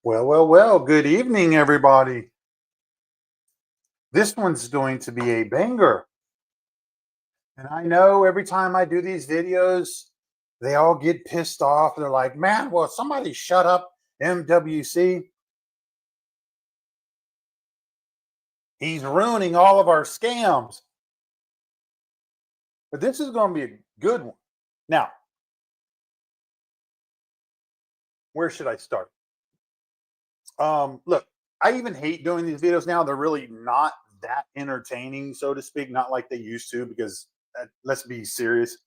Well, good evening, everybody. This one's going to be a banger. And I know every time I do these videos, they all get pissed off. They're like, man, well, somebody shut up MWC. He's ruining all of our scams. But this is going to be a good one. Now, where should I start? Look, I even hate doing these videos now. They're really not that entertaining, so to speak, not like they used to, because let's be serious.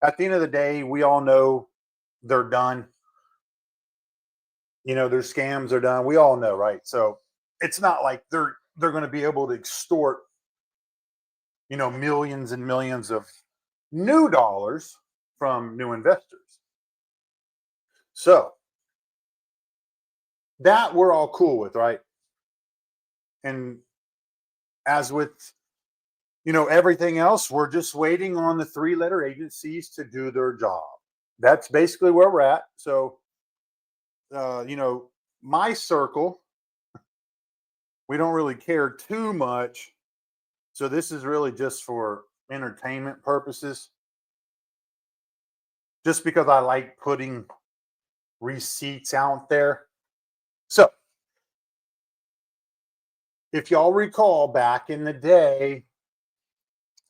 At the end of the day, we all know they're done. Their scams are done. We all know, right? So it's not like they're going to be able to extort, millions and millions of new dollars from new investors. So that we're all cool with, right? And as with everything else, we're just waiting on the three-letter agencies to do their job. That's basically where we're at. So my circle, we don't really care too much. So this is really just for entertainment purposes. Just because I like putting receipts out there. So if y'all recall back in the day,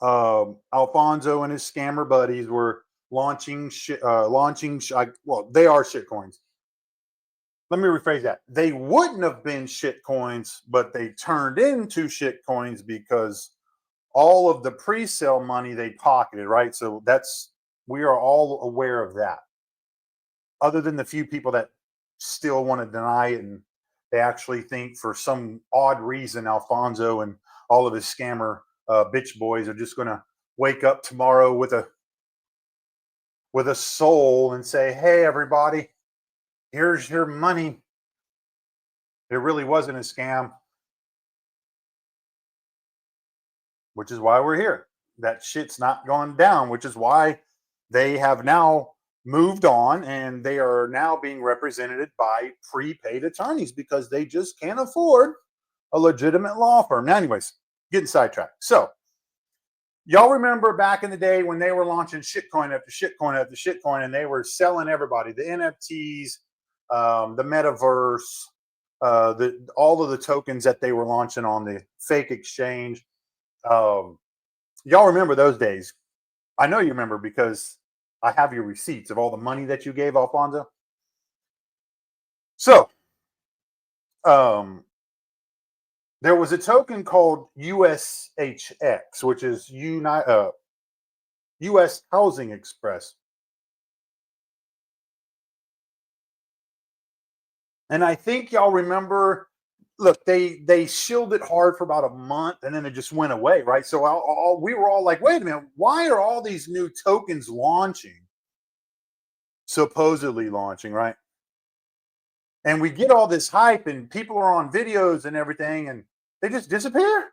Alfonso and his scammer buddies were launching they are shit coins. Let me rephrase that. They wouldn't have been shit coins, but they turned into shit coins because all of the pre-sale money they pocketed, right? So we are all aware of that. Other than the few people that still want to deny it, and they actually think for some odd reason Alfonso and all of his scammer bitch boys are just going to wake up tomorrow with a soul and say, "Hey, everybody, here's your money." It really wasn't a scam, which is why we're here. That shit's not gone down, which is why they have now moved on and they are now being represented by prepaid attorneys because they just can't afford a legitimate law firm. Now, anyways, getting sidetracked. So, y'all remember back in the day when they were launching shitcoin after shitcoin after shitcoin, and they were selling everybody the NFTs, the metaverse, all of the tokens that they were launching on the fake exchange. Y'all remember those days? I know you remember because I have your receipts of all the money that you gave Alfonso. So, there was a token called USHX, which is U.S. Housing Express. And I think y'all remember, look, they shielded hard for about a month and then it just went away, right? So we were all like, wait a minute, why are all these new tokens launching? Supposedly launching, right? And we get all this hype and people are on videos and everything and they just disappear.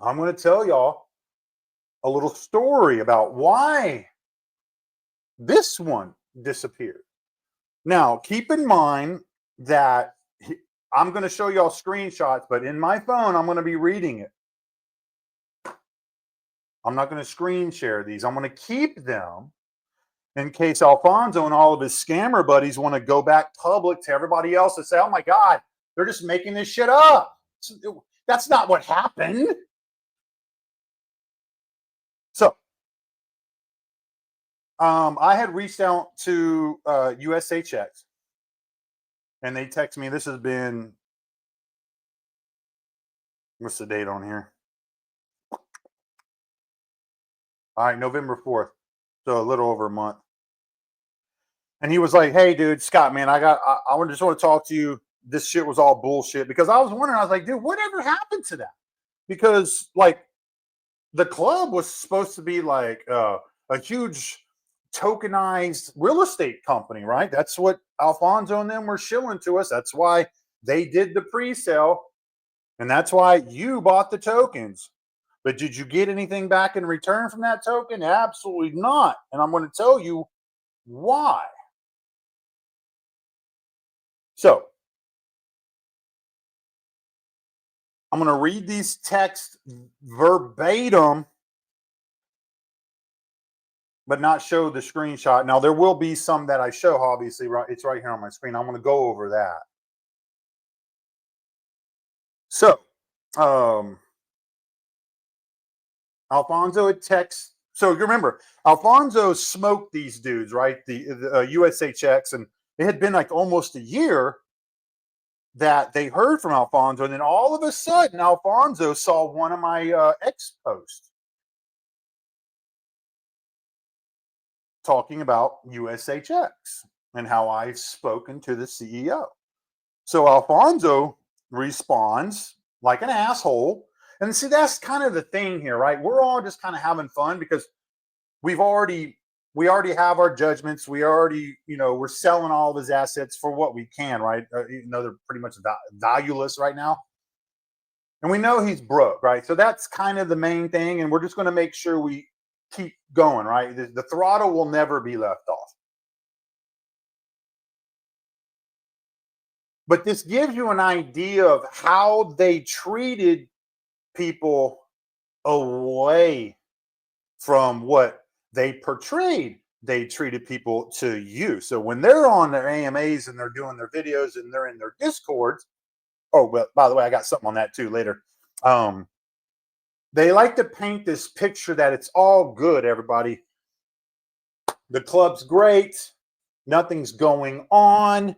I'm going to tell y'all a little story about why this one disappeared. Now, keep in mind that I'm going to show y'all screenshots, but in my phone, I'm going to be reading it. I'm not going to screen share these. I'm going to keep them in case Alfonso and all of his scammer buddies want to go back public to everybody else and say, oh my God, they're just making this shit up. That's not what happened. So, I had reached out to USHX and they text me. This has been, what's the date on here? All right, November 4th. So a little over a month. And he was like, hey, dude, Scott, man, I just want to talk to you. This shit was all bullshit. Because I was wondering, I was like, dude, whatever happened to that? Because, like, the club was supposed to be like a huge tokenized real estate company, right? That's what Alfonso and them were shilling to us. That's why they did the pre-sale. And that's why you bought the tokens. But did you get anything back in return from that token? Absolutely not. And I'm going to tell you why. So I'm going to read these texts verbatim, but not show the screenshot. Now, there will be some that I show, obviously, right? It's right here on my screen. I'm going to go over that. So, Alfonso had texts. So you remember, Alfonso smoked these dudes, right? The USHX, and it had been like almost a year that they heard from Alfonso, and then all of a sudden, Alfonso saw one of my X posts talking about USHX and how I've spoken to the CEO. So Alfonso responds like an asshole. And see, that's kind of the thing here, right? We're all just kind of having fun because we already have our judgments. We already, we're selling all of his assets for what we can, right? They're pretty much valueless right now. And we know he's broke, right? So that's kind of the main thing. And we're just going to make sure we keep going, right? The throttle will never be left off. But this gives you an idea of how they treated people away from what they portrayed they treated people to you. So when they're on their AMAs and they're doing their videos and they're in their Discords, oh, well, by the way, I got something on that too later. They like to paint this picture that it's all good, everybody. The club's great. Nothing's going on.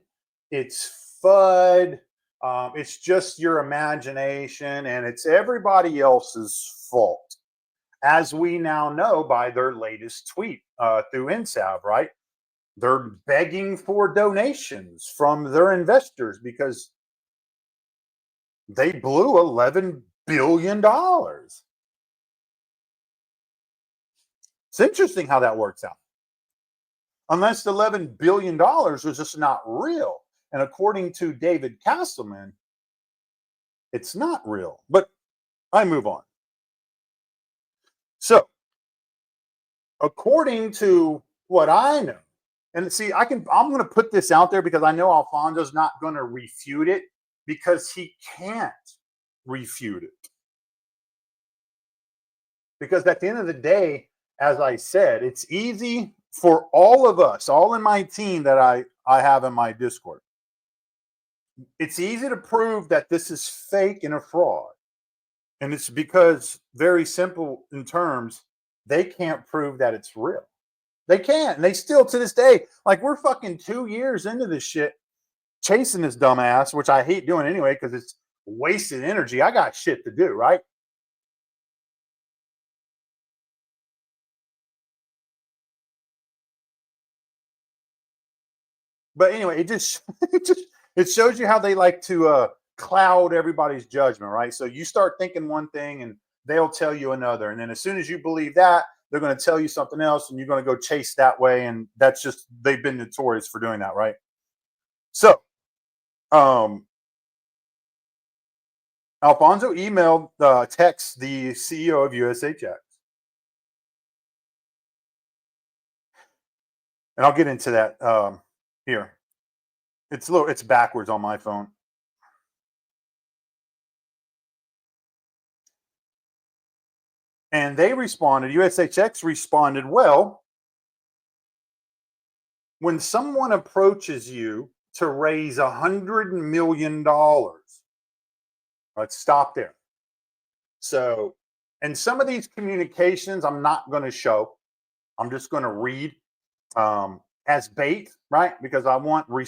It's FUD. It's just your imagination, and it's everybody else's fault. As we now know by their latest tweet through NSAV, right? They're begging for donations from their investors because they blew $11 billion. It's interesting how that works out. Unless the $11 billion was just not real. And according to David Castleman, it's not real. But I move on. So, according to what I know, and see, I'm going to put this out there because I know Alfonso's not going to refute it because he can't refute it. Because at the end of the day, as I said, it's easy for all of us, all in my team that I have in my Discord. It's easy to prove that this is fake and a fraud. And it's because, very simple in terms, they can't prove that it's real. They can't. And they still, to this day, like we're fucking 2 years into this shit, chasing this dumbass, which I hate doing anyway because it's wasted energy. I got shit to do, right? But anyway, it shows you how they like to cloud everybody's judgment, right? So you start thinking one thing and they'll tell you another. And then as soon as you believe that, they're going to tell you something else and you're going to go chase that way. And that's just, they've been notorious for doing that, right? So, Alfonso emailed, text the CEO of USHX. And I'll get into that here. It's backwards on my phone. And they responded, USHX responded, well, when someone approaches you to raise $100 million, let's stop there. So, and some of these communications I'm not going to show. I'm just going to read as bait, right? Because I want we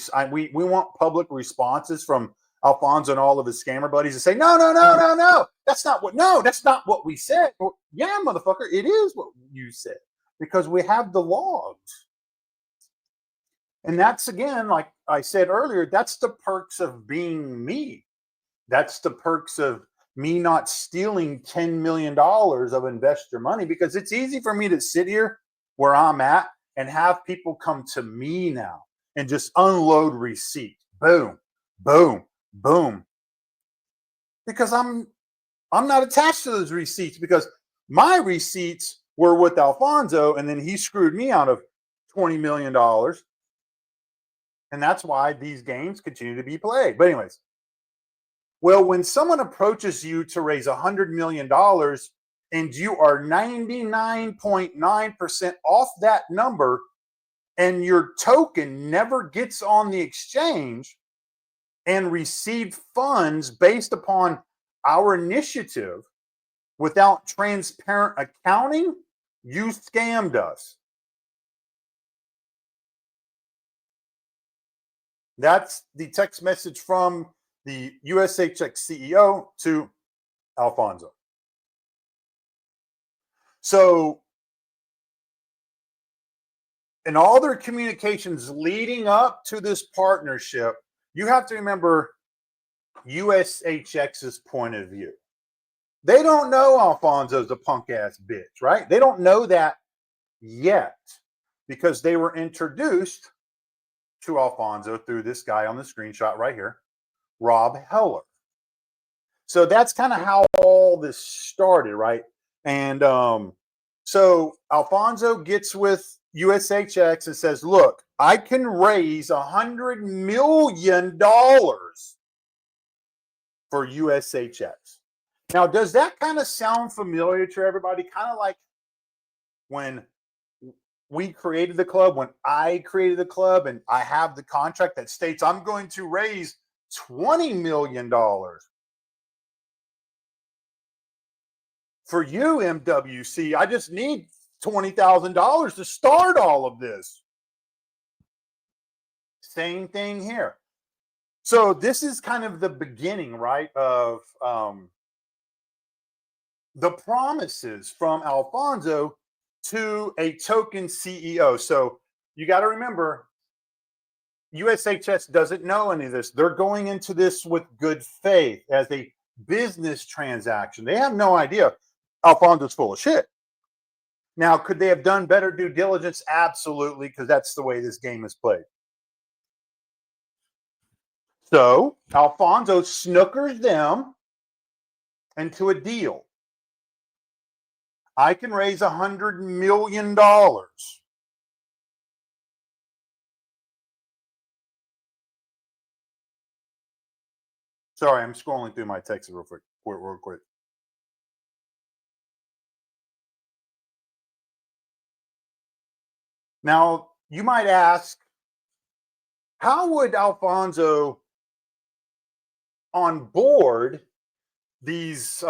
want public responses from Alfonso and all of his scammer buddies to say, no, that's not what we said. Well, yeah, motherfucker, it is what you said because we have the logs. And that's, again, like I said earlier, that's the perks of being me. That's the perks of me not stealing $10 million of investor money, because it's easy for me to sit here where I'm at and have people come to me now and just unload receipts. Boom, boom, boom. Because I'm not attached to those receipts, because my receipts were with Alfonso and then he screwed me out of $20 million. And that's why these games continue to be played. But anyways, well, when someone approaches you to raise $100 million and you are 99.9% off that number and your token never gets on the exchange and received funds based upon our initiative without transparent accounting, you scammed us. That's the text message from the USHX CEO to Alfonso. So, in all their communications leading up to this partnership, you have to remember USHX's point of view. They don't know Alfonso's a punk ass bitch, right? They don't know that yet because they were introduced to Alfonso through this guy on the screenshot right here, Rob Heller. So that's kind of how all this started, right? And so Alfonso gets with USHX and says, look, I can raise $100 million for USHX. Now, does that kind of sound familiar to everybody? Kind of like when we created the club, when I created the club, and I have the contract that states I'm going to raise $20 million. For you, MWC, I just need $20,000 to start all of this. Same thing here. So this is kind of the beginning, right, of the promises from Alfonso to a token CEO. So you got to remember, USHS doesn't know any of this. They're going into this with good faith as a business transaction. They have no idea Alfonso's full of shit. Now, could they have done better due diligence? Absolutely, because that's the way this game is played. So Alfonso snookers them into a deal. I can raise $100 million. Sorry, I'm scrolling through my text real quick. Now, you might ask, how would Alfonso onboard these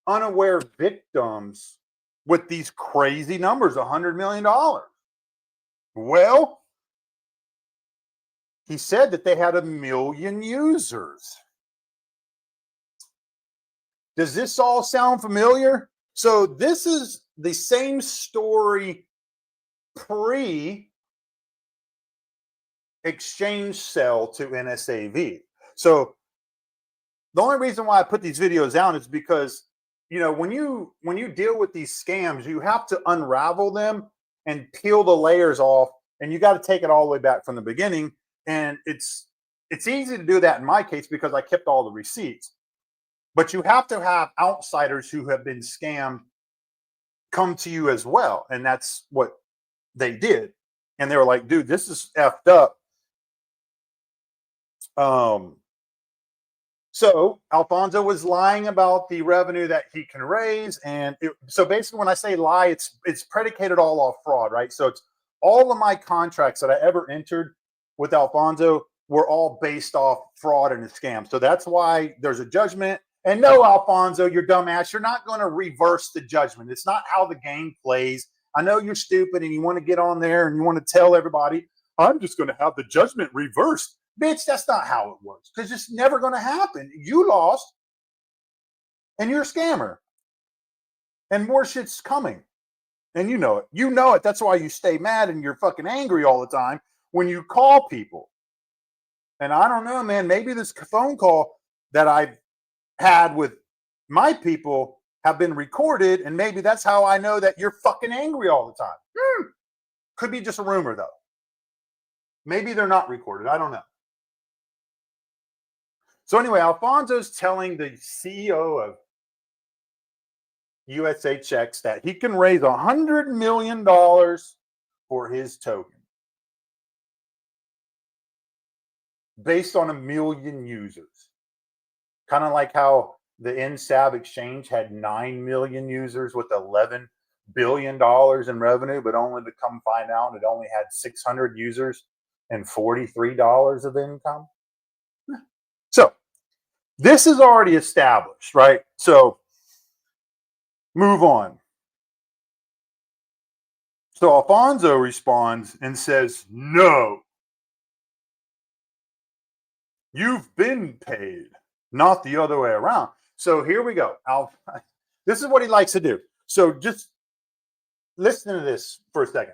unaware victims with these crazy numbers, $100 million? Well, he said that they had 1 million users. Does this all sound familiar? So this is the same story pre-exchange sell to NSAV. So the only reason why I put these videos out is because, you know, when you deal with these scams, you have to unravel them and peel the layers off, and you got to take it all the way back from the beginning. And it's easy to do that in my case because I kept all the receipts. But you have to have outsiders who have been scammed come to you as well. And that's what they did. And they were like, dude, this is effed up. So Alfonso was lying about the revenue that he can raise. And so basically when I say lie, it's predicated all off fraud, right? So it's all of my contracts that I ever entered with Alfonso were all based off fraud and a scam. So that's why there's a judgment. And no, Alfonso, you're dumbass. You're not going to reverse the judgment. It's not how the game plays. I know you're stupid and you want to get on there and you want to tell everybody, I'm just going to have the judgment reversed. Bitch, that's not how it works because it's never going to happen. You lost and you're a scammer and more shit's coming. And you know it. You know it. That's why you stay mad and you're fucking angry all the time when you call people. And I don't know, man, maybe this phone call that I've had with my people have been recorded, and maybe that's how I know that you're fucking angry all the time. Could be just a rumor, though. Maybe they're not recorded. I don't know. So anyway, Alfonso's telling the CEO of USHX that he can raise $100 million for his token. based on 1 million users. Kind of like how the NSAV exchange had 9 million users with $11 billion in revenue, but only to come find out it only had 600 users and $43 of income. So this is already established, right? So move on. So Alfonso responds and says, no, you've been paid, not the other way around. So here we go. This is what he likes to do. So just listen to this for a second.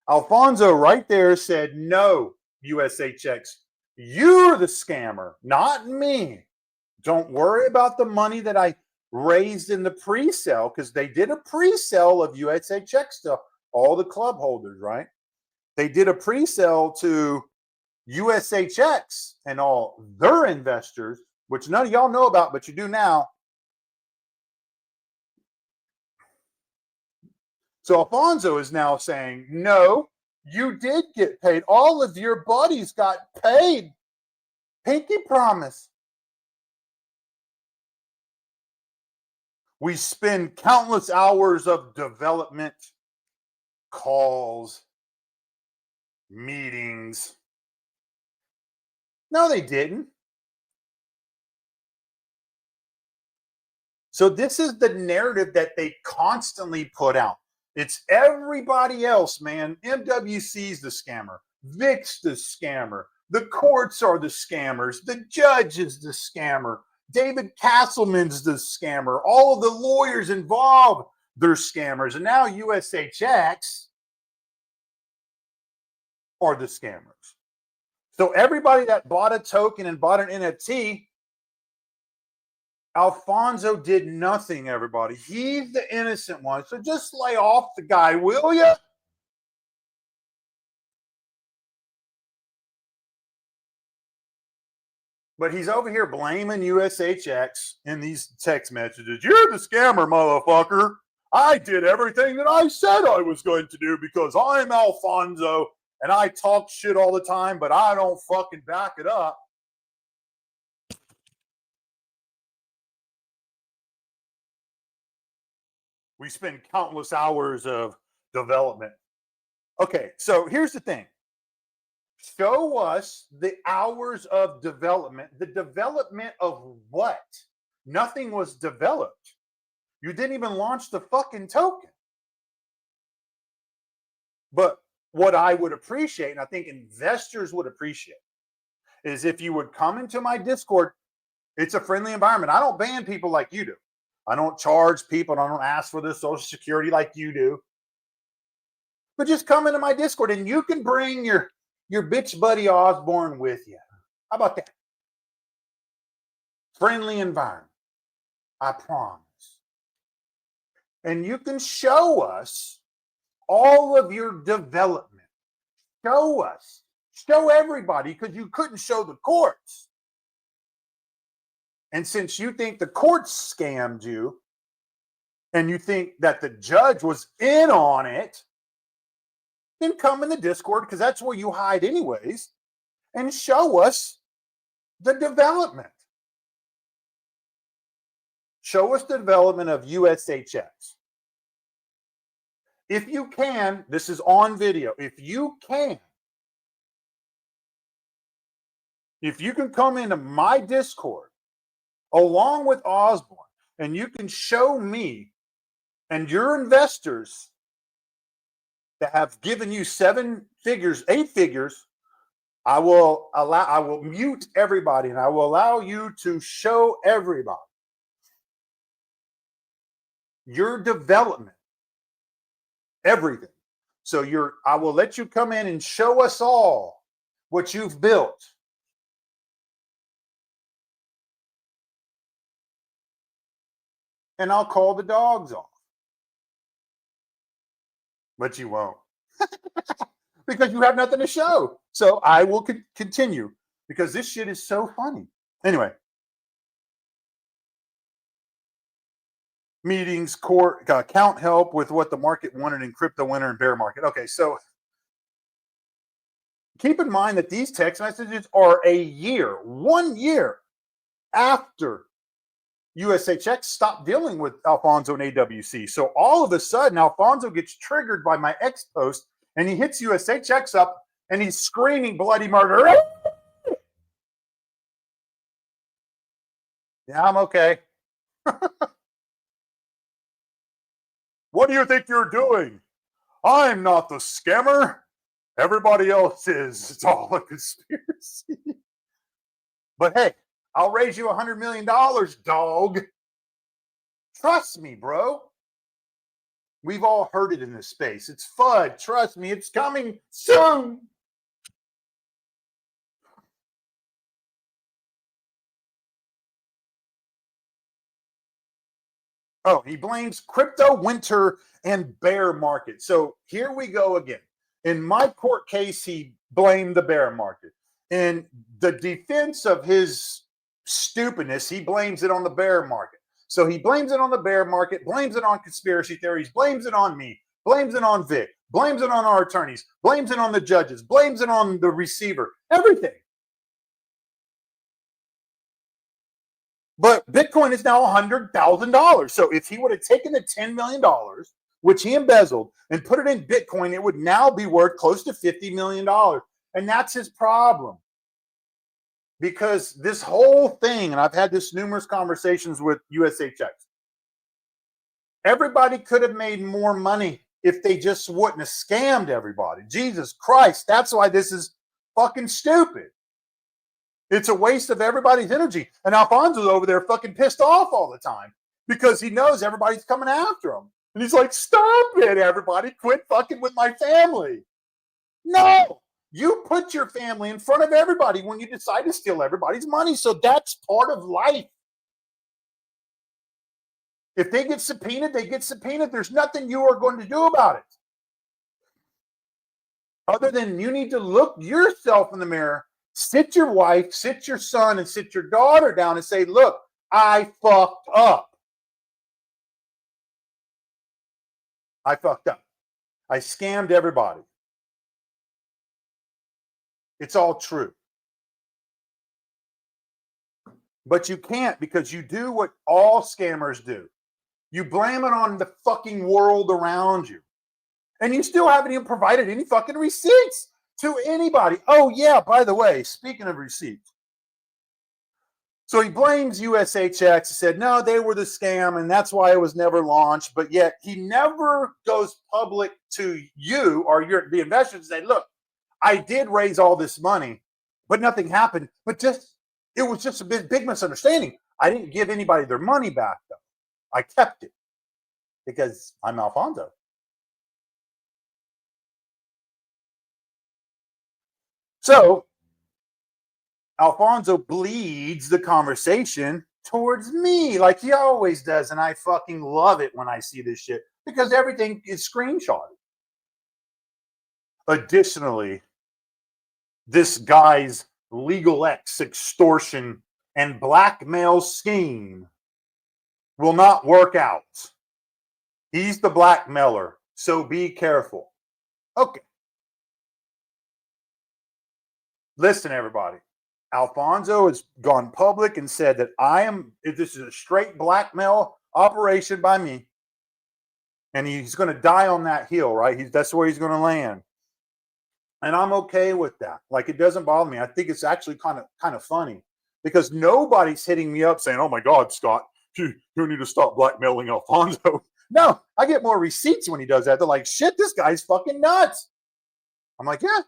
Alfonso right there said, no, USHX, you're the scammer, not me. Don't worry about the money that I raised in the pre-sale, because they did a pre-sale of USHX to all the club holders, right? They did a pre-sale to USHX and all their investors, which none of y'all know about, but you do now. So Alfonso is now saying, no, you did get paid. All of your buddies got paid. Pinky promise. We spend countless hours of development, calls, meetings. No, they didn't. So this is the narrative that they constantly put out. It's everybody else, man. MWC's the scammer. VIC's the scammer. The courts are the scammers. The judge is the scammer. David Castleman's the scammer. All of the lawyers involved, they're scammers. And now USHX are the scammers. So everybody that bought a token and bought an NFT, Alfonso did nothing, everybody. He's the innocent one. So just lay off the guy, will you? But he's over here blaming USHX in these text messages. You're the scammer, motherfucker. I did everything that I said I was going to do because I'm Alfonso and I talk shit all the time, but I don't fucking back it up. We spend countless hours of development. Okay, so here's the thing. Show us the hours of development. The development of what? Nothing was developed. You didn't even launch the fucking token. But what I would appreciate, and I think investors would appreciate, is if you would come into my Discord. It's a friendly environment. I don't ban people like you do. I don't charge people. I don't ask for the Social Security like you do. But just come into my Discord and you can bring your bitch buddy Osborne with you. How about that? Friendly environment. I promise. And you can show us all of your development. Show us. Show everybody, because you couldn't show the courts. And since you think the courts scammed you and you think that the judge was in on it, then come in the Discord, because that's where you hide anyways, and show us the development. Show us the development of USHX. If you can, this is on video. If you can come into my Discord along with Osborne, and you can show me and your investors that have given you 7 figures, 8 figures, I will mute everybody and I will allow you to show everybody your development, everything. So I will let you come in and show us all what you've built. And I'll call the dogs off. But you won't. Because you have nothing to show. So I will continue, because this shit is so funny. Anyway. Meetings, court, count help with what the market wanted in crypto winter and bear market. Okay, so Keep in mind that these text messages are 1 year after USHX stopped dealing with Alfonso and AWC. So all of a sudden, Alfonso gets triggered by my ex post, and he hits USHX up, and he's screaming bloody murder. Yeah, I'm okay. What do you think you're doing? I'm not the scammer. Everybody else is. It's all a conspiracy. But hey, I'll raise you $100 million, dog. Trust me, bro. We've all heard it in this space. It's FUD. Trust me, it's coming soon. Oh, he blames crypto, winter, and bear market. So here we go again. In my court case, he blamed the bear market. In the defense of his stupidness, he blames it on the bear market. So he blames it on the bear market, blames it on conspiracy theories, blames it on me, blames it on Vic, blames it on our attorneys, blames it on the judges, blames it on the receiver, everything. But Bitcoin is now $100,000. So if he would have taken the $10 million, which he embezzled, and put it in Bitcoin, it would now be worth close to $50 million. And that's his problem. Because this whole thing, and I've had this numerous conversations with USHX, everybody could have made more money if they just wouldn't have scammed everybody. Jesus Christ, that's why this is fucking stupid. It's a waste of everybody's energy. And Alfonso's over there fucking pissed off all the time because he knows everybody's coming after him. And he's like, stop it, everybody. Quit fucking with my family. No, you put your family in front of everybody when you decide to steal everybody's money. So that's part of life. If they get subpoenaed, they get subpoenaed. There's nothing you are going to do about it. Other than you need to look yourself in the mirror, sit your wife, sit your son, and sit your daughter down and say, look, I fucked up. I fucked up. I scammed everybody. It's all true. But you can't, because you do what all scammers do. You blame it on the fucking world around you. And you still haven't even provided any fucking receipts to anybody. Oh, yeah, by the way, speaking of receipts. So he blames USHX. He said, no, they were the scam, and that's why it was never launched. But yet he never goes public to you or the investors and say, look, I did raise all this money, but nothing happened. But it was just a big misunderstanding. I didn't give anybody their money back, though. I kept it because I'm Alfonso. So Alfonso bleeds the conversation towards me like he always does. And I fucking love it when I see this shit because everything is screenshotted. Additionally, this guy's legal extortion and blackmail scheme will not work out. He's the blackmailer, so be careful. Okay. Listen, everybody. Alfonso has gone public and said that this is a straight blackmail operation by me. And he's going to die on that hill, right? That's where he's going to land. And I'm okay with that. Like, it doesn't bother me. I think it's actually kind of funny because nobody's hitting me up saying, oh my God, Scott, you need to stop blackmailing Alfonso. No, I get more receipts when he does that. They're like, shit, this guy's fucking nuts. I'm like, yeah,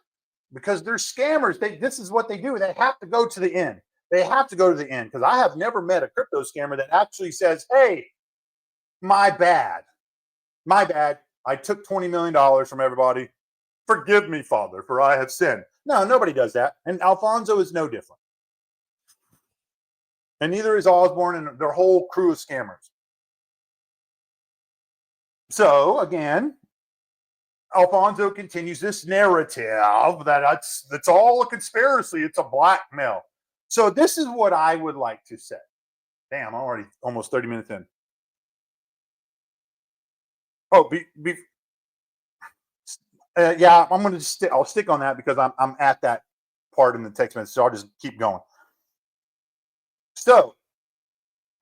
because they're scammers. This is what they do. They have to go to the end. They have to go to the end because I have never met a crypto scammer that actually says, hey, my bad. My bad. I took $20 million from everybody. Forgive me, Father, for I have sinned. No, nobody does that. And Alfonso is no different. And neither is Osborne and their whole crew of scammers. So, again, Alfonso continues this narrative that it's all a conspiracy. It's a blackmail. So this is what I would like to say. Damn, I'm already almost 30 minutes in. Oh, Yeah, I'm going to I'll stick on that because I'm at that part in the text message. So I'll just keep going. So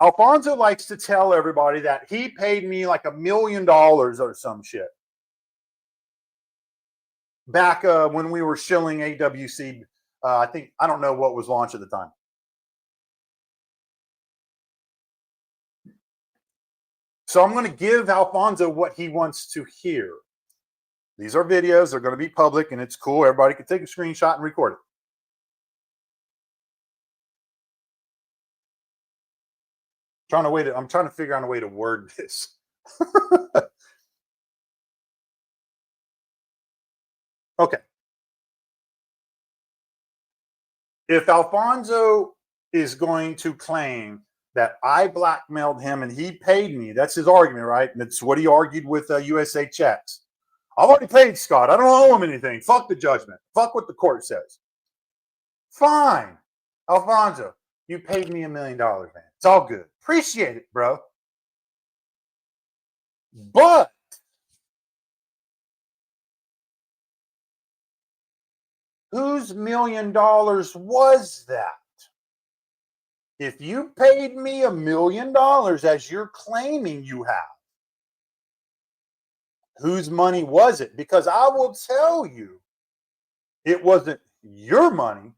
Alfonso likes to tell everybody that he paid me like $1 million or some shit back when we were shilling AWC. I don't know what was launched at the time. So I'm going to give Alfonso what he wants to hear. These are videos. They're going to be public, and it's cool. Everybody can take a screenshot and record it. I'm trying to figure out a way to word this. Okay. If Alfonso is going to claim that I blackmailed him and he paid me, that's his argument, right? And that's what he argued with USHX. I've already paid Scott. I don't owe him anything. Fuck the judgment. Fuck what the court says. Fine. Alfonso, you paid me $1 million, man. It's all good. Appreciate it, bro. But whose $1 million was that? If you paid me $1 million as you're claiming you have, whose money was it? Because I will tell you, it wasn't your money,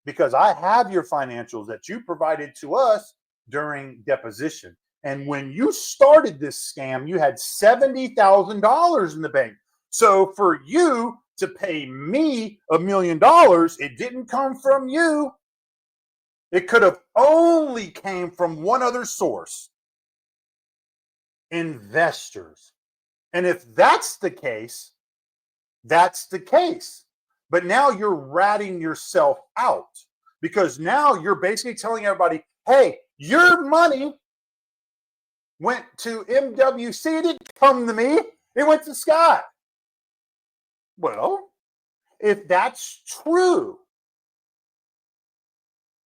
because I have your financials that you provided to us during deposition. And when you started this scam, you had $70,000 in the bank. So for you to pay me $1 million, it didn't come from you. It could have only came from one other source: investors. And if that's the case, that's the case. But now you're ratting yourself out, because now you're basically telling everybody, hey, your money went to MWC. It didn't come to me. It went to Scott. Well, if that's true,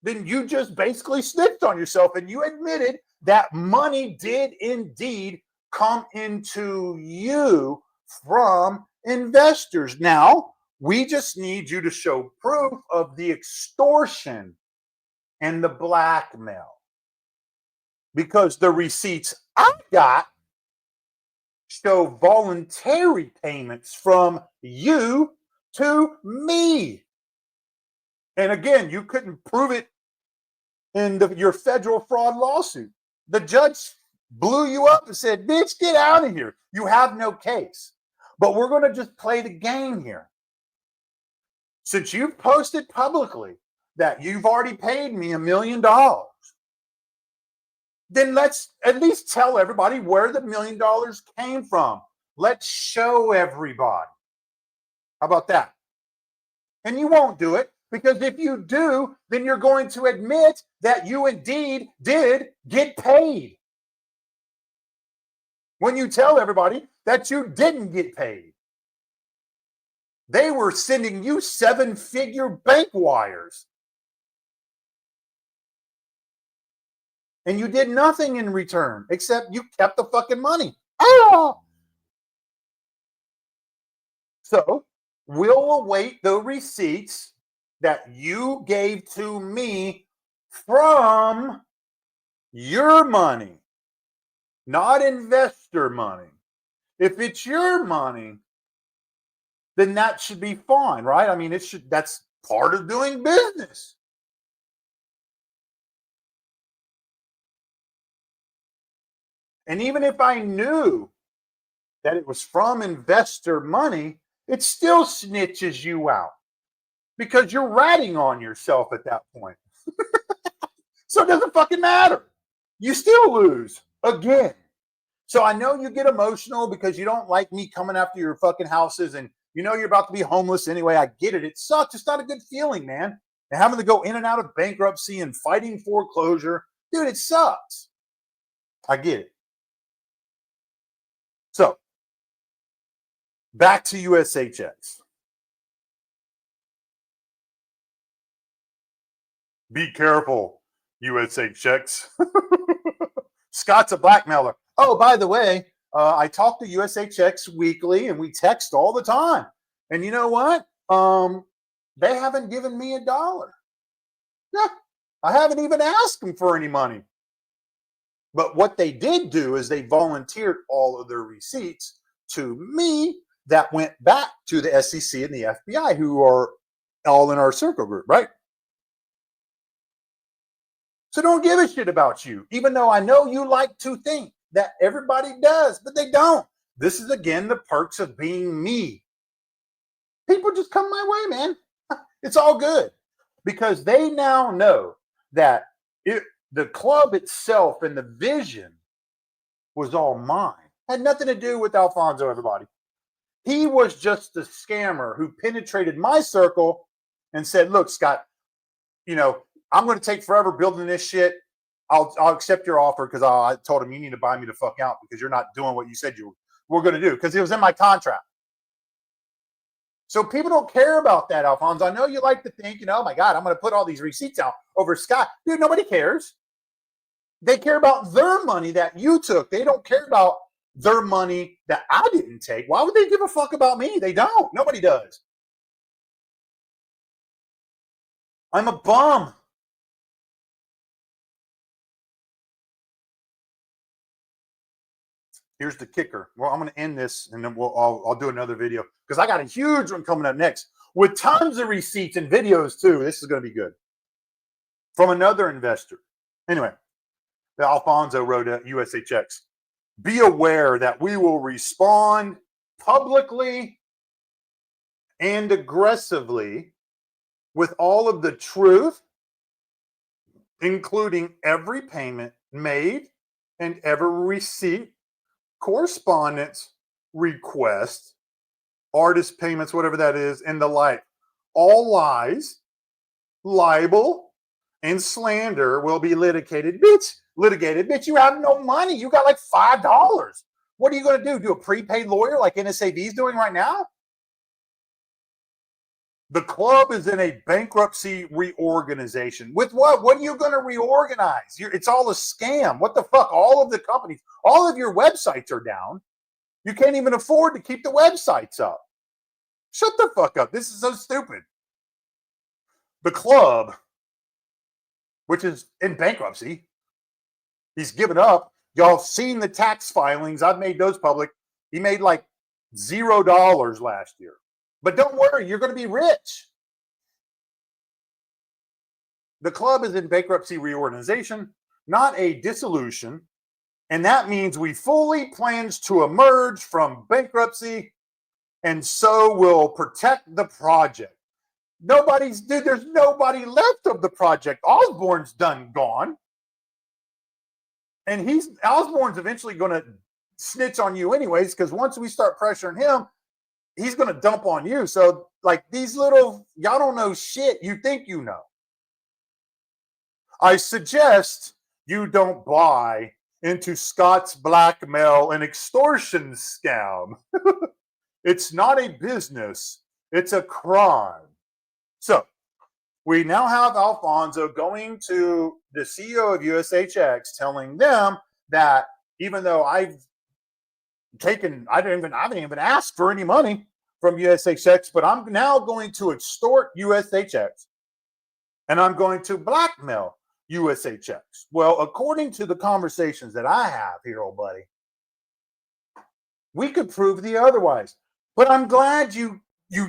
then you just basically snitched on yourself and you admitted that money did indeed come into you from investors. Now, we just need you to show proof of the extortion and the blackmail, because the receipts I got show voluntary payments from you to me. And again, you couldn't prove it in your federal fraud lawsuit. The judge blew you up and said, bitch, get out of here. You have no case. But we're going to just play the game here. Since you've posted publicly that you've already paid me $1 million, then let's at least tell everybody where the $1 million came from. Let's show everybody. How about that? And you won't do it, because if you do, then you're going to admit that you indeed did get paid, when you tell everybody that you didn't get paid. They were sending you 7-figure bank wires, and you did nothing in return except you kept the fucking money. So we'll await the receipts that you gave to me from your money, not investor money. If it's your money, then that should be fine, right? I mean, that's part of doing business. And even if I knew that it was from investor money, it still snitches you out, because you're ratting on yourself at that point. So it doesn't fucking matter. You still lose again. So I know you get emotional because you don't like me coming after your fucking houses, and you know you're about to be homeless anyway. I get it. It sucks. It's not a good feeling, man. And having to go in and out of bankruptcy and fighting foreclosure, dude, it sucks. I get it. So back to USHX. Be careful, USHX. Scott's a blackmailer. Oh, by the way, I talk to USHX weekly, and we text all the time. And you know what? They haven't given me $1. Yeah, I haven't even asked them for any money. But what they did do is they volunteered all of their receipts to me that went back to the SEC and the FBI, who are all in our circle group, right? So don't give a shit about you, even though I know you like to think that everybody does, but they don't. This is, again, the perks of being me. People just come my way, man. It's all good because they now know that the club itself and the vision was all mine. Had nothing to do with Alfonso, everybody. He was just the scammer who penetrated my circle and said, look, Scott, I'm going to take forever building this shit. I'll accept your offer because I told him you need to buy me the fuck out because you're not doing what you said you were going to do because it was in my contract. So people don't care about that, Alfonso. I know you like to think, oh my God, I'm going to put all these receipts out over Scott. Dude, nobody cares. They care about their money that you took. They don't care about their money that I didn't take. Why would they give a fuck about me? They don't. Nobody does. I'm a bum. Here's the kicker. Well, I'm going to end this and then I'll do another video because I got a huge one coming up next with tons of receipts and videos too. This is going to be good. From another investor. Anyway, Alfonso wrote at USHX, be aware that we will respond publicly and aggressively with all of the truth, including every payment made and every receipt, correspondence, request, artist payments, whatever that is, and the like. All lies, libel, and slander will be litigated. Bitch, you have no money. You got like $5. What are you going to do? Do a prepaid lawyer like NSAV is doing right now? The club is in a bankruptcy reorganization. With what? What are you going to reorganize? It's all a scam. What the fuck? All of the companies, all of your websites are down. You can't even afford to keep the websites up. Shut the fuck up. This is so stupid. The club, which is in bankruptcy, he's given up. Y'all seen the tax filings. I've made those public. He made like $0 last year. But don't worry, you're going to be rich. The club is in bankruptcy reorganization, not a dissolution. And that means we fully plans to emerge from bankruptcy and so will protect the project. There's nobody left of the project. Osborne's gone. And Osborne's eventually going to snitch on you anyways, because once we start pressuring him, he's going to dump on you. So like these y'all don't know shit. You think you know. I suggest you don't buy into Scott's blackmail and extortion scam. It's not a business. It's a crime. So we now have Alfonso going to the CEO of USHX telling them that even though I haven't even asked for any money from USHX, but I'm now going to extort USHX and I'm going to blackmail USHX. Well, according to the conversations that I have here, old buddy, we could prove the otherwise. But I'm glad you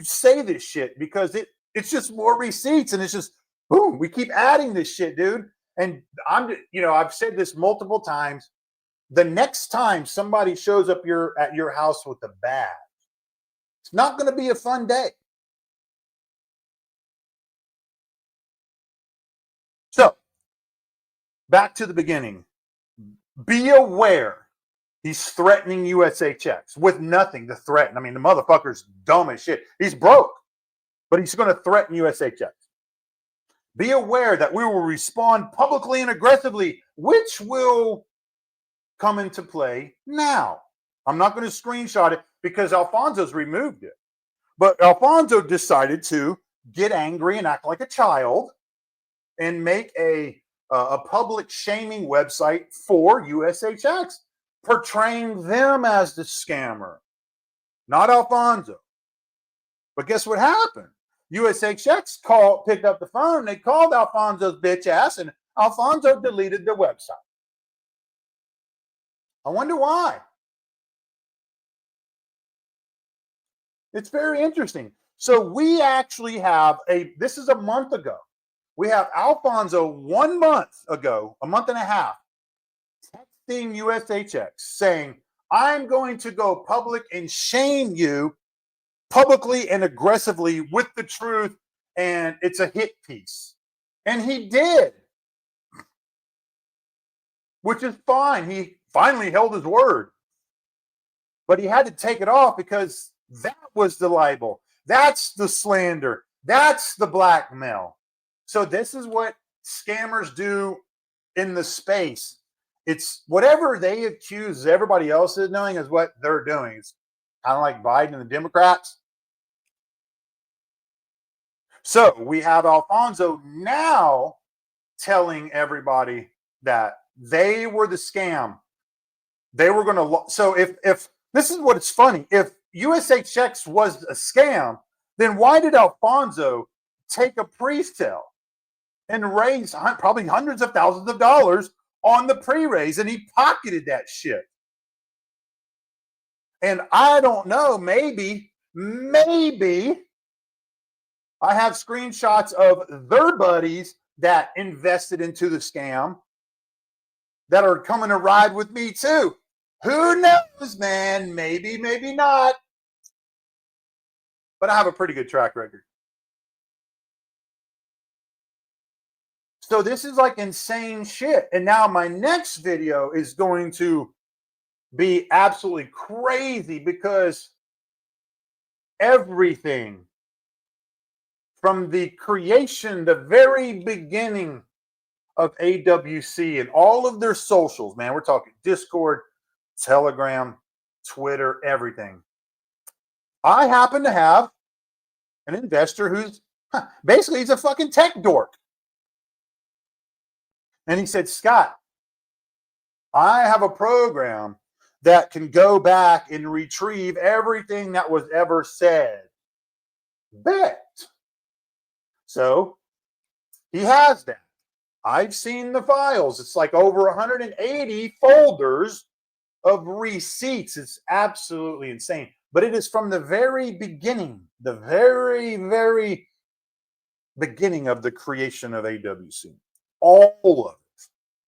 say this shit because it's just more receipts and it's just boom, we keep adding this shit, dude. And I've said this multiple times. The next time somebody shows up at your house with a badge, it's not going to be a fun day. So, back to the beginning. Be aware he's threatening USHX with nothing to threaten. I mean, the motherfucker's dumb as shit. He's broke, but he's going to threaten USHX. Be aware that we will respond publicly and aggressively, which will come into play now. I'm not going to screenshot it because Alfonso's removed it. But Alfonso decided to get angry and act like a child and make a public shaming website for USHX, portraying them as the scammer, not Alfonso. But guess what happened? USHX picked up the phone. They called Alfonso's bitch ass, and Alfonso deleted the website. I wonder why. It's very interesting. So we actually have this is a month ago. We have Alfonso 1 month ago, a month and a half, texting USHX saying, I'm going to go public and shame you publicly and aggressively with the truth, and it's a hit piece. And he did, which is fine. He finally held his word. But he had to take it off because that was the libel. That's the slander. That's the blackmail. So this is what scammers do in the space. It's whatever they accuse everybody else of doing is what they're doing. It's kind of like Biden and the Democrats. So we have Alfonso now telling everybody that they were the scam. They were going to. So if this is what it's funny, if USHX was a scam, then why did Alfonso take a pre-sale and raise probably hundreds of thousands of dollars on the pre-raise, and he pocketed that shit? And I don't know, maybe I have screenshots of their buddies that invested into the scam that are coming to ride with me too. Who knows, man? Maybe, maybe not. But I have a pretty good track record. So this is like insane shit. And now my next video is going to be absolutely crazy because everything from the creation, the very beginning of AWC and all of their socials, man, we're talking Discord, Telegram, Twitter, everything. I happen to have an investor who's basically he's a fucking tech dork. And he said, Scott, I have a program that can go back and retrieve everything that was ever said. Bet. So he has that. I've seen the files. It's like over 180 folders of receipts. It's absolutely insane. But it is from the very beginning, the very, very beginning of the creation of AWC. All of it.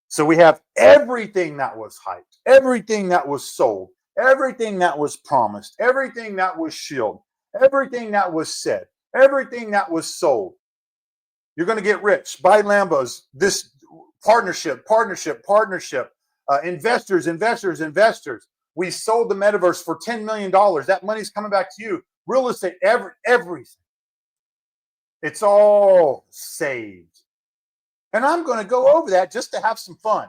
So we have everything that was hyped, everything that was sold, everything that was promised, everything that was shielded, everything that was said, everything that was sold. You're going to get rich, buy Lambos, this partnership, investors. We sold the metaverse for $10 million. That money's coming back to you. Real estate, everything. It's all saved. And I'm going to go over that just to have some fun.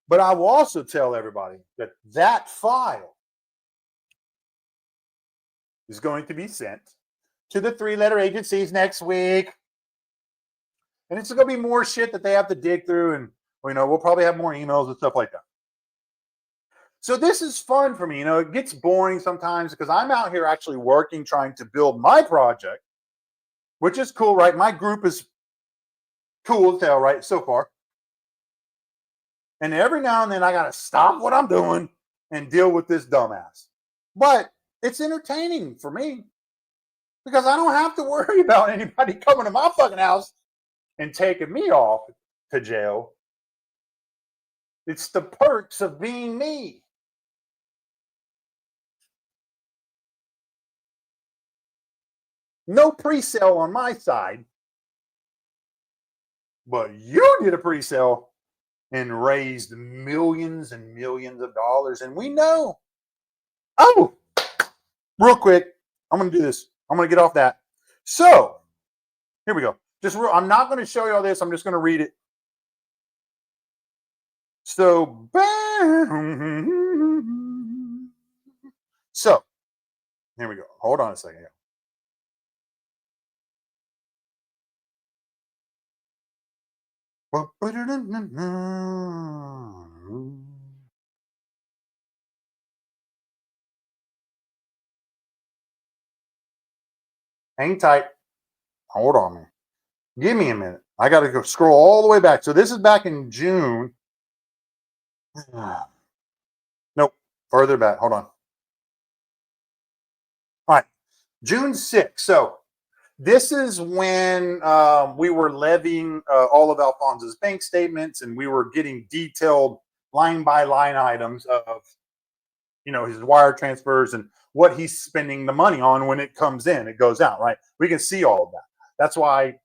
But I will also tell everybody that that file is going to be sent to the 3-letter agencies next week. And it's going to be more shit that they have to dig through. And, we'll probably have more emails and stuff like that. So this is fun for me. It gets boring sometimes because I'm out here actually working, trying to build my project, which is cool, right? My group is cool as hell, right? So far. And every now and then I got to stop what I'm doing and deal with this dumbass. But it's entertaining for me because I don't have to worry about anybody coming to my fucking house and taking me off to jail. It's the perks of being me. No pre-sale on my side, but you did a pre-sale and raised millions and millions of dollars. And we know. Oh, real quick, I'm going to do this. I'm going to get off that. So here we go. I'm not going to show you all this. I'm just going to read it. So, here we go. Hold on a second. Hang tight. Hold on, man. Give me a minute. I got to go scroll all the way back. So this is back in June. Nope. Further back. Hold on. All right. June 6th. So this is when we were levying all of Alfonso's bank statements, and we were getting detailed line by line items of, his wire transfers and what he's spending the money on when it comes in, it goes out, right? We can see all of that. That's why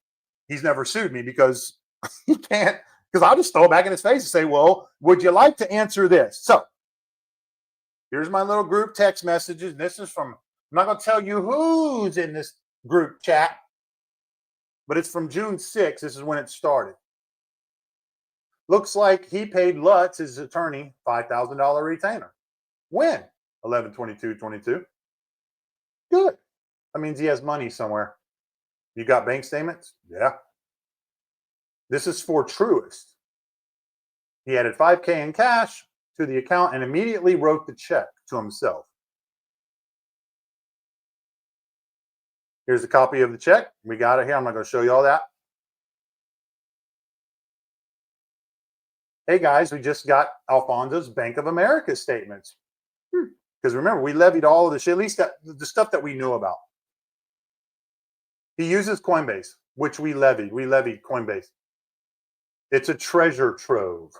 he's never sued me, because he can't, because I'll just throw it back in his face and say, well, would you like to answer this? So here's my little group text messages. This is from, I'm not going to tell you who's in this group chat, but it's from June 6th. This is when it started. Looks like he paid Lutz, his attorney, $5,000 retainer. When? 11/22/22. Good. That means he has money somewhere. You got bank statements? Yeah. This is for Truist. He added $5K in cash to the account and immediately wrote the check to himself. Here's a copy of the check. We got it here. I'm not going to show you all that. Hey guys, we just got Alfonso's Bank of America statements. Because remember, we levied all of the shit, at least the stuff that we knew about. He uses Coinbase, which we levied. We levied Coinbase. It's a treasure trove.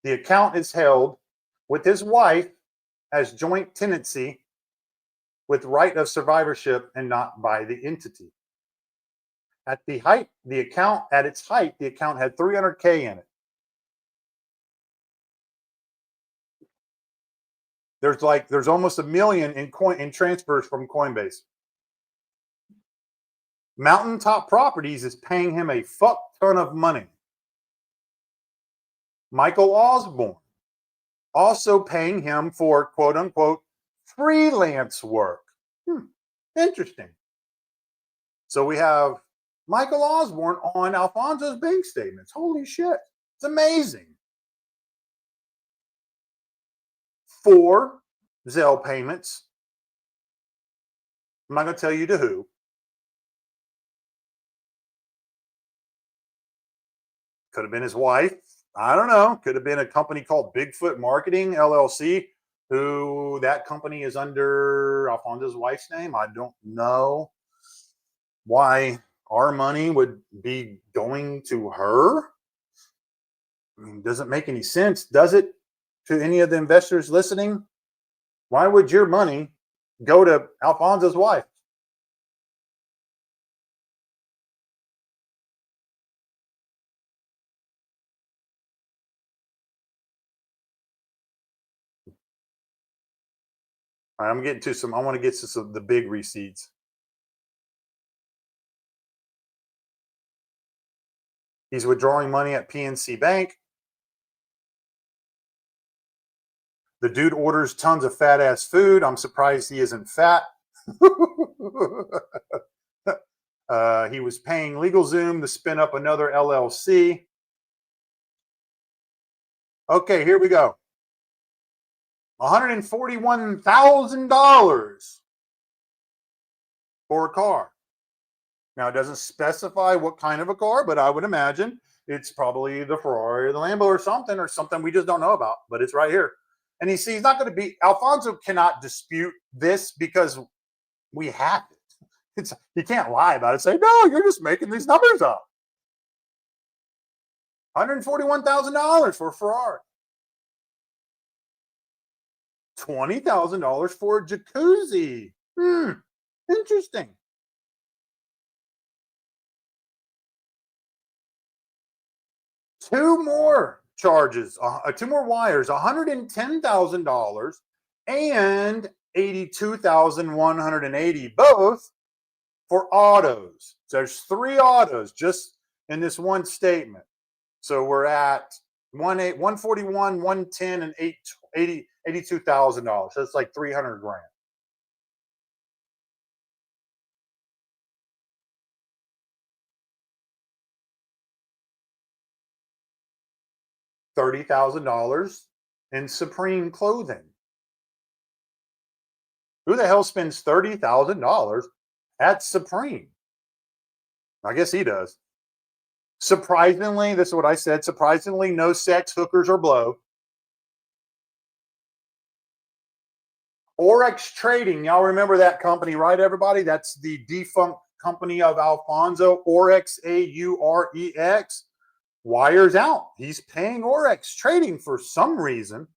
The account is held with his wife as joint tenancy with right of survivorship and not by the entity. At its height, the account had 300K in it. There's almost $1 million in transfers from Coinbase. Mountaintop Properties is paying him a fuck ton of money. Michael Osborne also paying him for quote unquote freelance work. Interesting. So we have Michael Osborne on Alfonso's bank statements. Holy shit. It's amazing. 4 Zelle payments. I'm not going to tell you to who. Could have been his wife. I don't know. Could have been a company called Bigfoot Marketing, LLC, who that company is under Alfonso's wife's name. I don't know why our money would be going to her. I mean, doesn't make any sense, does it? To any of the investors listening, why would your money go to Alfonso's wife? All right, I'm getting to some. I want to get to some the big receipts. He's withdrawing money at PNC Bank. The dude orders tons of fat ass food. I'm surprised he isn't fat. He was paying LegalZoom to spin up another LLC. Okay, here we go. $141,000 for a car. Now, it doesn't specify what kind of a car, but I would imagine it's probably the Ferrari or the Lambo or something we just don't know about, but it's right here. And he's not going to be, Alfonso cannot dispute this because we have it. He can't lie about it. Say, no, you're just making these numbers up. $141,000 for a Ferrari. $20,000 for a jacuzzi. Interesting. Two more charges, 2 more wires, $110,000 and $82,180, both for autos. So there's 3 autos just in this one statement. So we're at 141, 110, and $82,000. So it's like 300 grand. $30,000 in Supreme clothing. Who the hell spends $30,000 at Supreme? I guess he does. Surprisingly, this is what I said, surprisingly, no sex, hookers, or blow. Orex Trading, y'all remember that company, right, everybody? That's the defunct company of Alfonso, Orex, AUREX. Wires out. He's paying Orex Trading for some reason.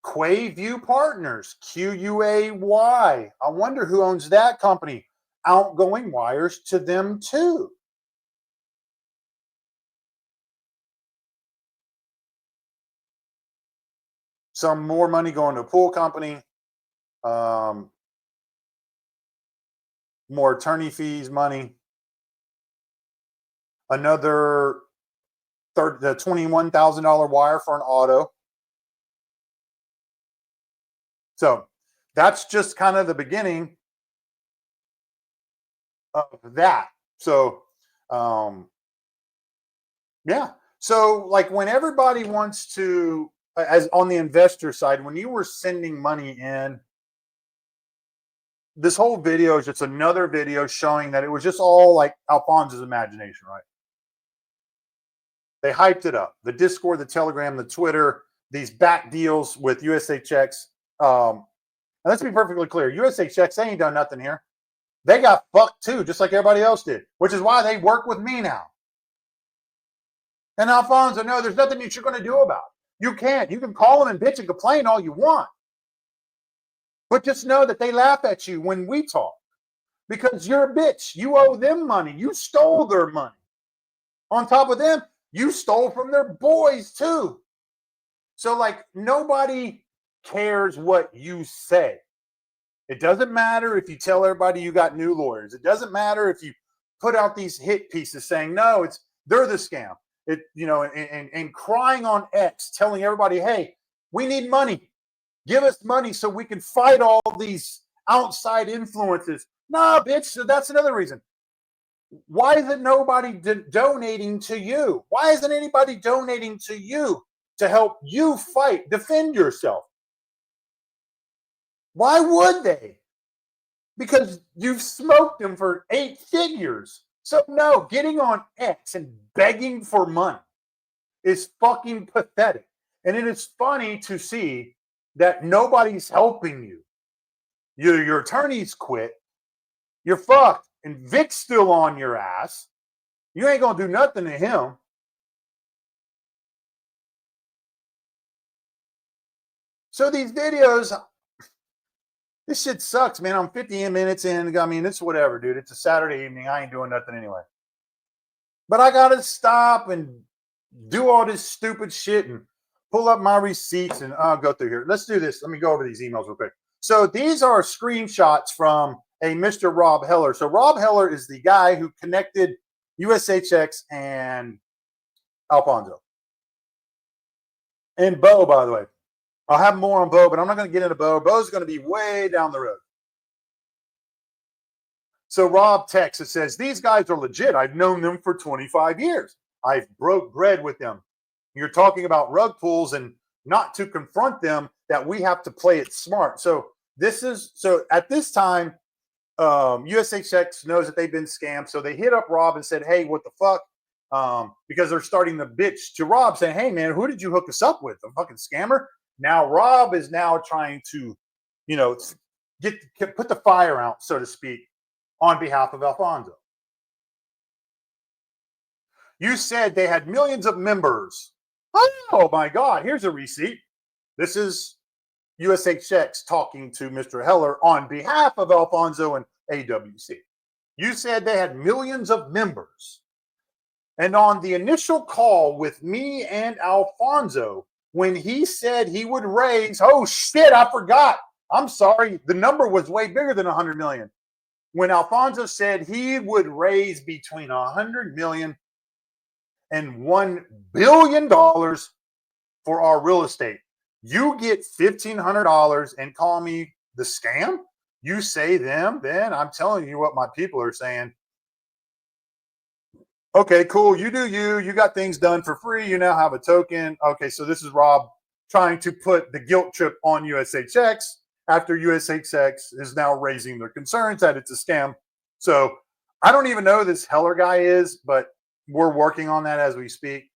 Quayview Partners, QUAY. I wonder who owns that company. Outgoing wires to them too. Some more money going to a pool company. More attorney fees money. Another the $21,000 wire for an auto. So that's just kind of the beginning of that. So, yeah. So, like when everybody wants to, as on the investor side, when you were sending money in, this whole video is just another video showing that it was just all like Alfonso's imagination, right? They hyped it up. The Discord, the Telegram, the Twitter, these back deals with USHX. And let's be perfectly clear, USHX, they ain't done nothing here. They got fucked too, just like everybody else did, which is why they work with me now. And Alfonso, no, there's nothing that you're going to do about it. You can't. You can call them and bitch and complain all you want. But just know that they laugh at you when we talk because you're a bitch. You owe them money. You stole their money. On top of them, you stole from their boys too. So, like, nobody cares what you say. It doesn't matter if you tell everybody you got new lawyers. It doesn't matter if you put out these hit pieces saying, no, they're the scam. And crying on X, telling everybody, hey, we need money. Give us money so we can fight all these outside influences. Nah, bitch, so that's another reason. Why isn't nobody donating to you? Why isn't anybody donating to you to help you fight, defend yourself? Why would they? Because you've smoked them for 8 figures. So no, getting on X and begging for money is fucking pathetic. And it is funny to see that nobody's helping you. Your attorneys quit. You're fucked. And Vic's still on your ass. You ain't going to do nothing to him. So these videos, this shit sucks, man. I'm 50 minutes in. I mean, it's whatever, dude. It's a Saturday evening. I ain't doing nothing anyway. But I got to stop and do all this stupid shit and pull up my receipts and I'll go through here. Let's do this. Let me go over these emails real quick. So these are screenshots from a Mr. Rob Heller. So Rob Heller is the guy who connected USHX and Alfonso. And Bo, by the way. I'll have more on Bo, but I'm not going to get into Bo. Bo's going to be way down the road. So Rob texts and says, these guys are legit. I've known them for 25 years. I've broke bread with them. You're talking about rug pulls and not to confront them, that we have to play it smart. So at this time, USHX knows that they've been scammed. So they hit up Rob and said, hey, what the fuck? Because they're starting the bitch to Rob saying, hey, man, who did you hook us up with? A fucking scammer? Now Rob is now trying to, put the fire out, so to speak, on behalf of Alfonso. You said they had millions of members. Oh my God, here's a receipt. This is USHX talking to Mr. Heller on behalf of Alfonso and AWC. You said they had millions of members. And on the initial call with me and Alfonso, when he said he would raise, oh shit, I forgot. I'm sorry. The number was way bigger than 100 million. When Alfonso said he would raise between 100 million and $1 billion for our real estate, you get $1,500 and call me the scam? You say them, then I'm telling you what my people are saying. Okay, cool. You do you. You got things done for free. You now have a token. Okay, so this is Rob trying to put the guilt trip on USHX after USHX is now raising their concerns that it's a scam. So I don't even know who this Heller guy is, but we're working on that as we speak.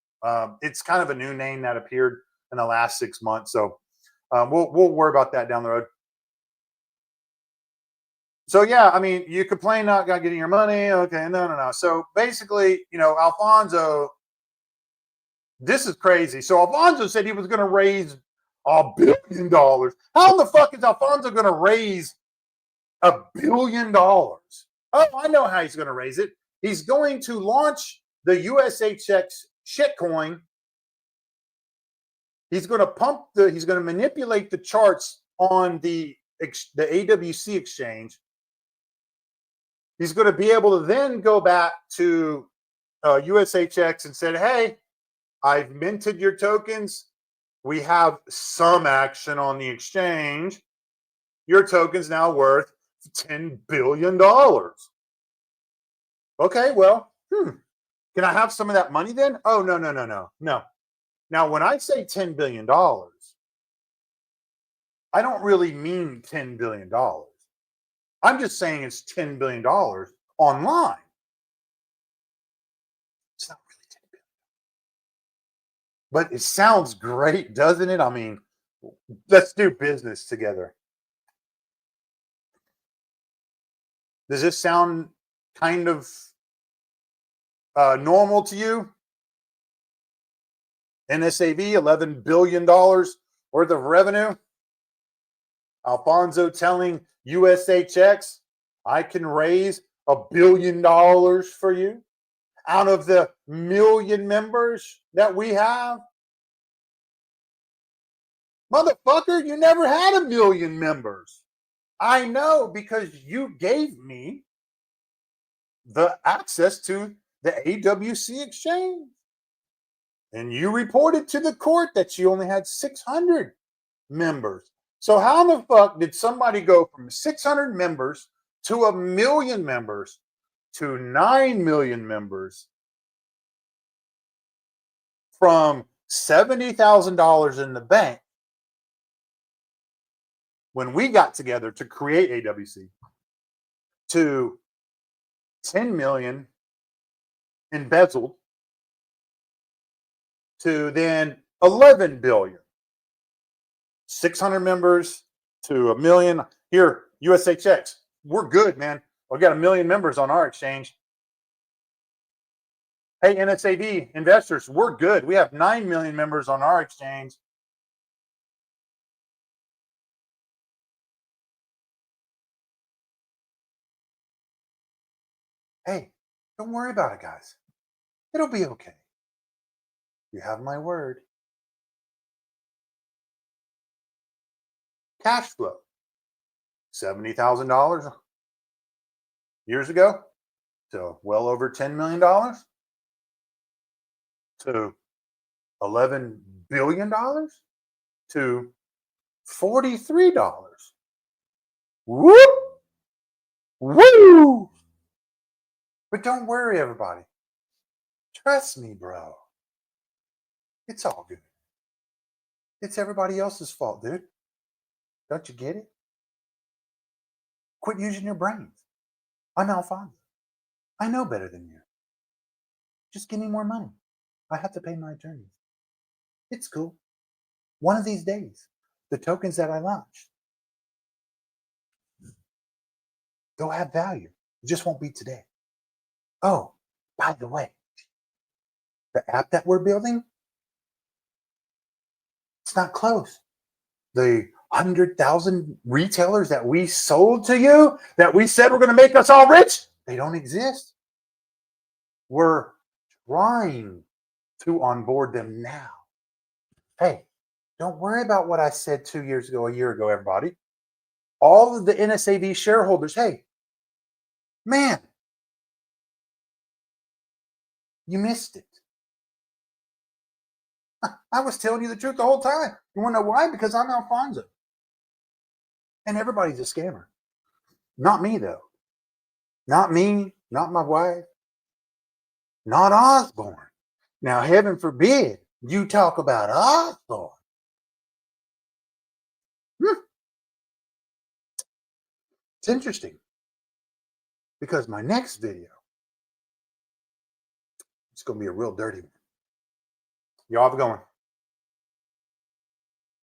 It's kind of a new name that appeared in the last 6 months. So we'll worry about that down the road. So yeah, I mean, you complain not getting your money. Okay, no. So basically, Alfonso, this is crazy. So Alfonso said he was going to raise $1 billion. How in the fuck is Alfonso going to raise $1 billion? Oh, I know how he's going to raise it. He's going to launch the USHX shitcoin. He's going to manipulate the charts on the AWC exchange. He's going to be able to then go back to USHX and said, hey, I've minted your tokens. We have some action on the exchange. Your token's now worth $10 billion. Okay, well, can I have some of that money then? Oh, no. Now, when I say $10 billion, I don't really mean $10 billion. I'm just saying it's $10 billion online. It's not really $10 billion. But it sounds great, doesn't it? I mean, let's do business together. Does this sound kind of normal to you? NSAV, $11 billion worth of revenue. Alfonso telling USHX, I can raise $1 billion for you out of the million members that we have. Motherfucker, you never had 1 million members. I know, because you gave me the access to the AWC exchange. And you reported to the court that you only had 600 members. So how in the fuck did somebody go from 600 members to 1 million members to 9 million members from $70,000 in the bank when we got together to create AWC to 10 million embezzled to then 11 billion? 600 members to 1 million. Here, USHX, we're good, man. We got 1 million members on our exchange. Hey, NSAV investors, we're good. We have 9 million members on our exchange. Hey, don't worry about it, guys. It'll be okay. You have my word. Cash flow, $70,000 years ago to well over $10 million to $11 billion to $43. Whoop! Woo! But don't worry, everybody. Trust me, bro. It's all good. It's everybody else's fault, dude. Don't you get it? Quit using your brains. I'm Alfonso. I know better than you. Just give me more money. I have to pay my attorneys. It's cool. One of these days, the tokens that I launch, they'll have value. It just won't be today. Oh, by the way, the app that we're building, it's not closed. The 100,000 retailers that we sold to you, that we said were going to make us all rich, they don't exist. We're trying to onboard them now. Hey, don't worry about what I said 2 years ago, a year ago, everybody. All of the NSAV shareholders, hey, man, you missed it. I was telling you the truth the whole time. You want to know why? Because I'm Alfonso. And everybody's a scammer. Not me, though. Not me, not my wife, not Osborne. Now, heaven forbid you talk about Osborne. It's interesting because my next video, it's going to be a real dirty one. Y'all have a good one.